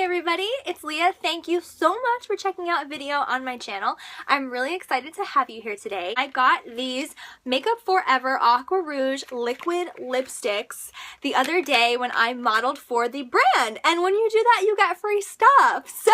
everybody, it's Leah. Thank you so much for checking out a video on my channel. I'm really excited to have you here today. I got these Makeup Forever Aqua Rouge liquid lipsticks the other day when I modeled for the brand, and when you do that you get free stuff. So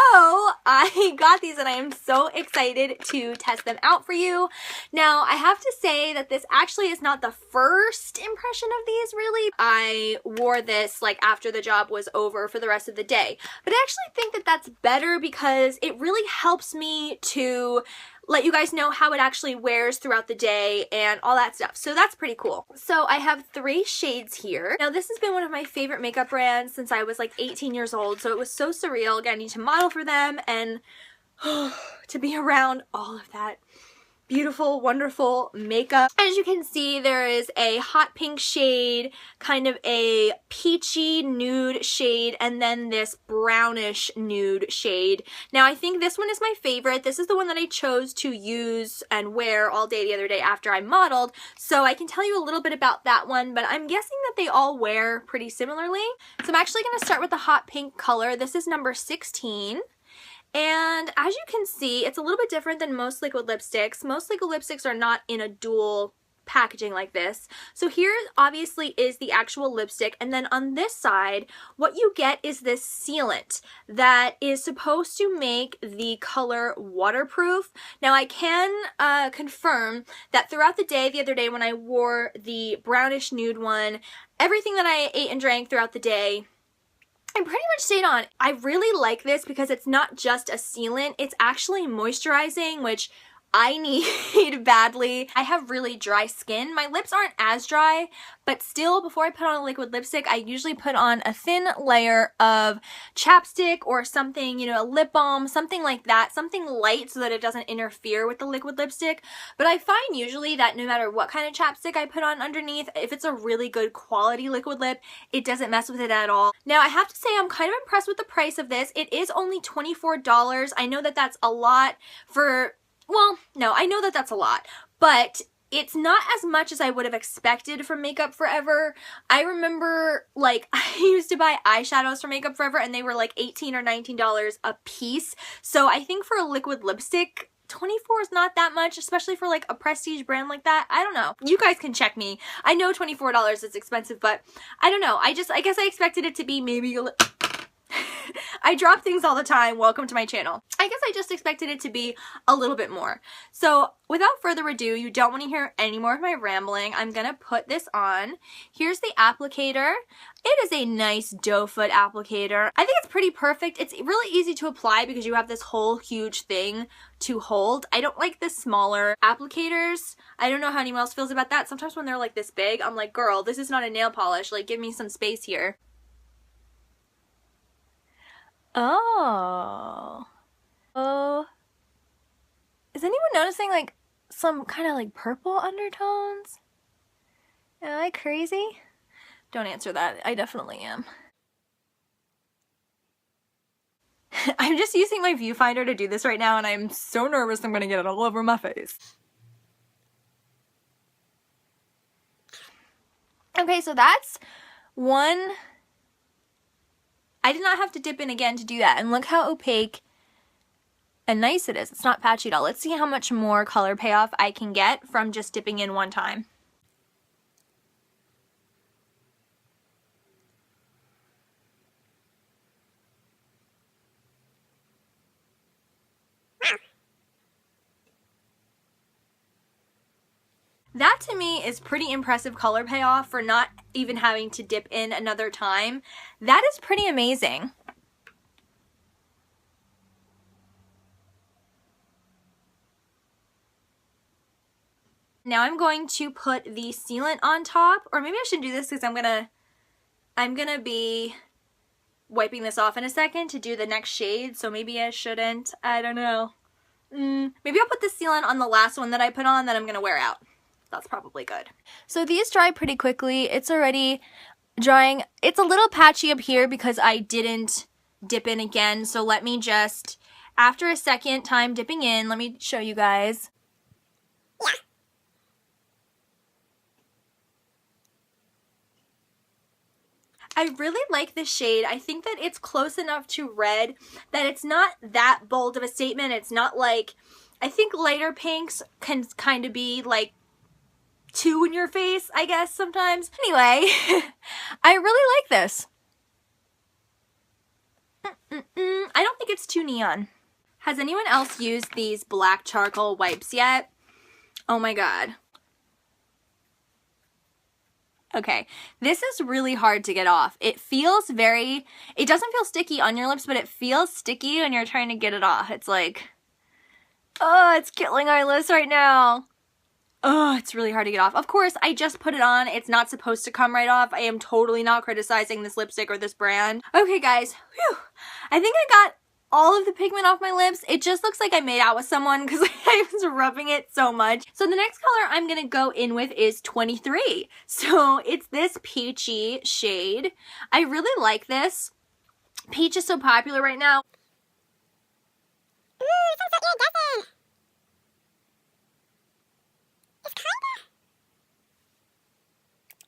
I got these and I am so excited to test them out for you. Now I have to say that this actually is not the first impression of these really. I wore this like after the job was over for the rest of the day. But I actually think that that's better because it really helps me to let you guys know how it actually wears throughout the day and all that stuff. So that's pretty cool. So I have 3 shades here. Now this has been one of my favorite makeup brands since I was like 18 years old. So it was so surreal getting to model for them and to be around all of that beautiful, wonderful makeup. As you can see, there is a hot pink shade, kind of a peachy nude shade, and then this brownish nude shade. Now I think this one is my favorite. This is the one that I chose to use and wear all day the other day after I modeled, so I can tell you a little bit about that one, but I'm guessing that they all wear pretty similarly. So I'm actually going to start with the hot pink color. This is number 16. And as you can see, it's a little bit different than most liquid lipsticks. Most liquid lipsticks are not in a dual packaging like this. So here obviously is the actual lipstick, and then on this side what you get is this sealant that is supposed to make the color waterproof. Now I can confirm that throughout the day the other day when I wore the brownish nude one, everything that I ate and drank throughout the day I pretty much stayed on. I really like this because it's not just a sealant, it's actually moisturizing, which I need badly. I have really dry skin. My lips aren't as dry, but still, before I put on a liquid lipstick, I usually put on a thin layer of chapstick or something, you know, a lip balm, something like that, something light so that it doesn't interfere with the liquid lipstick. But I find usually that no matter what kind of chapstick I put on underneath, if it's a really good quality liquid lip, it doesn't mess with it at all. Now, I have to say I'm kind of impressed with the price of this. It is only $24. I know that that's a lot for... Well, no, I know that that's a lot, but it's not as much as I would have expected from Makeup Forever. I remember, like, I used to buy eyeshadows from Makeup Forever and they were like $18 or $19 a piece. So I think for a liquid lipstick, 24 is not that much, especially for like a prestige brand like that. I don't know. You guys can check me. I know $24 is expensive, but I don't know. I guess I expected it to be maybe a little... I drop things all the time. Welcome to my channel. I guess I just expected it to be a little bit more. So without further ado, you don't want to hear any more of my rambling. I'm going to put this on. Here's the applicator. It is a nice doe foot applicator. I think it's pretty perfect. It's really easy to apply because you have this whole huge thing to hold. I don't like the smaller applicators. I don't know how anyone else feels about that. Sometimes when they're like this big, I'm like, girl, this is not a nail polish. Like, give me some space here. Oh. Is anyone noticing like some kind of like purple undertones? Am I crazy? Don't answer that. I definitely am. I'm just using my viewfinder to do this right now and I'm so nervous I'm gonna get it all over my face. Okay, so that's one. I did not have to dip in again to do that, and look how opaque and nice it is. It's not patchy at all. Let's see how much more color payoff I can get from just dipping in one time. That to me is pretty impressive color payoff for not even having to dip in another time. That is pretty amazing. Now I'm going to put the sealant on top, or maybe I should do this because I'm gonna be wiping this off in a second to do the next shade, so maybe I shouldn't. I don't know. Maybe I'll put the sealant on the last one that I put on that I'm gonna wear out. That's probably good. So these dry pretty quickly. It's already drying. It's a little patchy up here because I didn't dip in again. So let me just, after a second time dipping in, let me show you guys. Yeah. I really like the shade. I think that it's close enough to red that it's not that bold of a statement. It's not like, I think lighter pinks can kind of be like too in your face, I guess, sometimes. Anyway, I really like this. I don't think it's too neon. Has anyone else used these black charcoal wipes yet? Oh my god. Okay, this is really hard to get off. It feels very, it doesn't feel sticky on your lips, but it feels sticky when you're trying to get it off. It's like, oh, it's killing our lips right now. Oh, it's really hard to get off. Of course, I just put it on. It's not supposed to come right off. I am totally not criticizing this lipstick or this brand. Okay, guys, whew. I think I got all of the pigment off my lips. It just looks like I made out with someone because I was rubbing it so much. So the next color I'm gonna go in with is 23. So it's this peachy shade. I really like this. Peach is so popular right now. Ooh, it smells so iridescent. It's kinda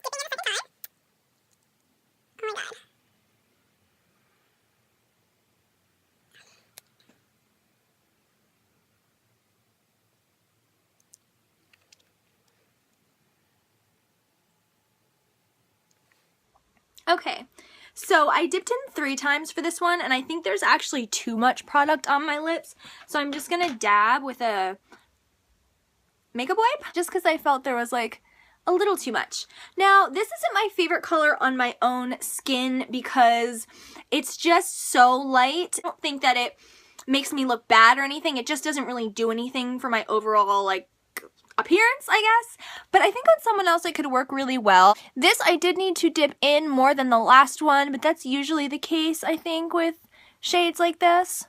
dipping in a second time. Oh my god. Okay, so I dipped in 3 times for this one, and I think there's actually too much product on my lips, so I'm just gonna dab with a makeup wipe, just because I felt there was like a little too much. Now, this isn't my favorite color on my own skin because it's just so light. I don't think that it makes me look bad or anything. It just doesn't really do anything for my overall, like, appearance, I guess. But I think on someone else it could work really well. This I did need to dip in more than the last one, but that's usually the case, I think, with shades like this.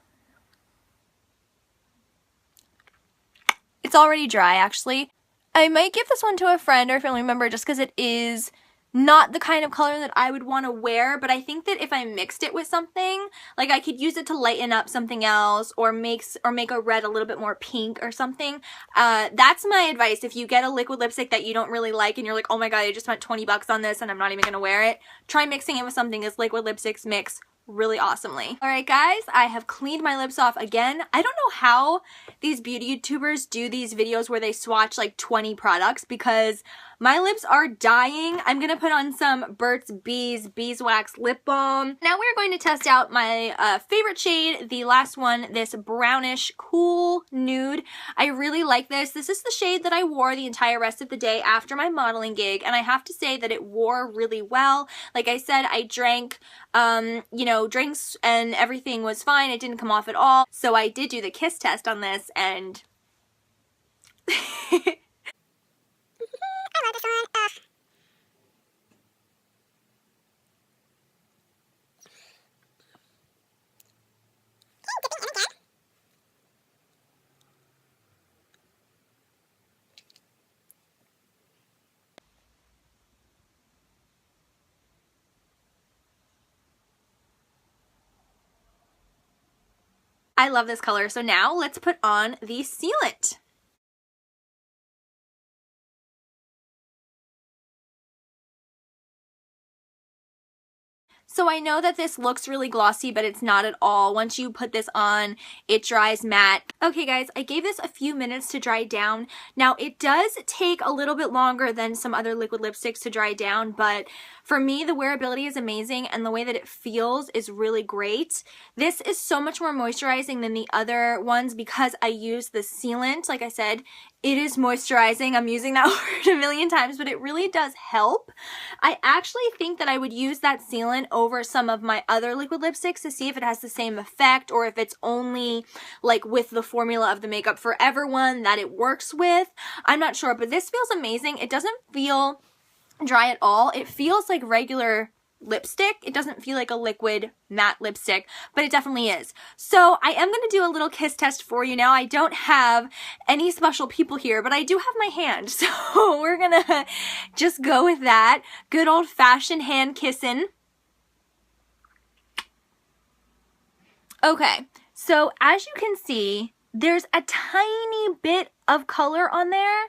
It's already dry, actually. I might give this one to a friend or a family member just because it is not the kind of color that I would want to wear, but I think that if I mixed it with something, like I could use it to lighten up something else or make a red a little bit more pink or something. That's my advice. If you get a liquid lipstick that you don't really like and you're like, oh my god, I just spent 20 bucks on this and I'm not even gonna wear it, try mixing it with something, as liquid lipsticks mix really awesomely. Alright guys, I have cleaned my lips off again. I don't know how these beauty YouTubers do these videos where they swatch like 20 products because my lips are dying. I'm gonna put on some Burt's Bees Beeswax Lip Balm. Now we're going to test out my favorite shade, the last one, this brownish cool nude. I really like this. This is the shade that I wore the entire rest of the day after my modeling gig, and I have to say that it wore really well. Like I said, I drank you know, drinks and everything was fine. It didn't come off at all. So I did do the kiss test on this and I love this one. Ugh. Dipping in again. I love this color. So now let's put on the sealant. So I know that this looks really glossy, but it's not at all. Once you put this on, it dries matte. Okay guys, I gave this a few minutes to dry down. Now it does take a little bit longer than some other liquid lipsticks to dry down, but for me, the wearability is amazing and the way that it feels is really great. This is so much more moisturizing than the other ones because I use the sealant. Like I said, it is moisturizing. I'm using that word a million times, but it really does help. I actually think that I would use that sealant over some of my other liquid lipsticks to see if it has the same effect or if it's only like with the formula of the Makeup Forever one that it works with. I'm not sure, but this feels amazing. It doesn't feel dry at all. It feels like regular lipstick. It doesn't feel like a liquid matte lipstick, but it definitely is. So I am going to do a little kiss test for you now. I don't have any special people here, but I do have my hand. So we're going to just go with that. Good old-fashioned hand kissing. Okay, so as you can see, there's a tiny bit of color on there,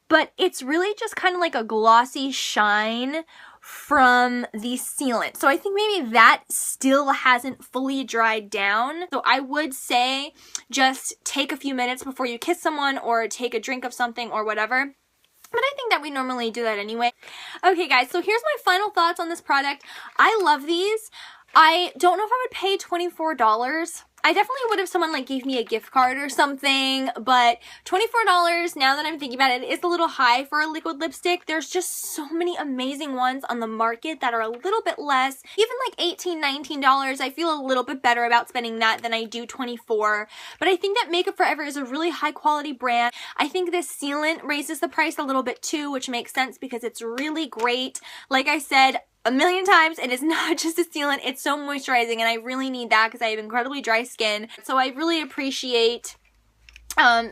but it's really just kind of like a glossy shine from the sealant. So I think maybe that still hasn't fully dried down. So I would say just take a few minutes before you kiss someone or take a drink of something or whatever. But I think that we normally do that anyway. Okay guys, so here's my final thoughts on this product. I love these. I don't know if I would pay $24. I definitely would if someone like gave me a gift card or something, but $24, now that I'm thinking about it, is a little high for a liquid lipstick. There's just so many amazing ones on the market that are a little bit less. Even like $18, $19, I feel a little bit better about spending that than I do $24. But I think that Makeup Forever is a really high quality brand. I think this sealant raises the price a little bit too, which makes sense because it's really great. Like I said a million times, it is not just a sealant, it's so moisturizing, and I really need that because I have incredibly dry skin. So I really appreciate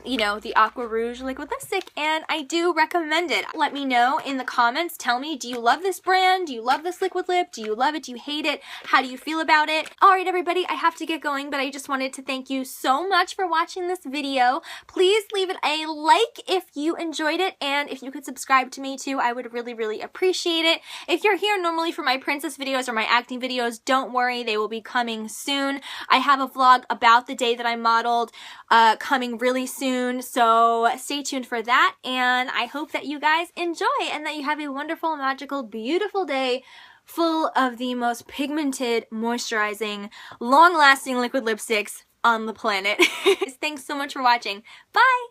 you know, the Aqua Rouge liquid lipstick, and I do recommend it. Let me know in the comments. Tell me, do you love this brand? Do you love this liquid lip? Do you love it? Do you hate it? How do you feel about it? Alright everybody, I have to get going, but I just wanted to thank you so much for watching this video. Please leave it a like if you enjoyed it, and if you could subscribe to me too, I would really, really appreciate it. If you're here normally for my princess videos or my acting videos, don't worry, they will be coming soon. I have a vlog about the day that I modeled coming really soon, so stay tuned for that, and I hope that you guys enjoy and that you have a wonderful, magical, beautiful day full of the most pigmented, moisturizing, long-lasting liquid lipsticks on the planet. Thanks so much for watching. Bye!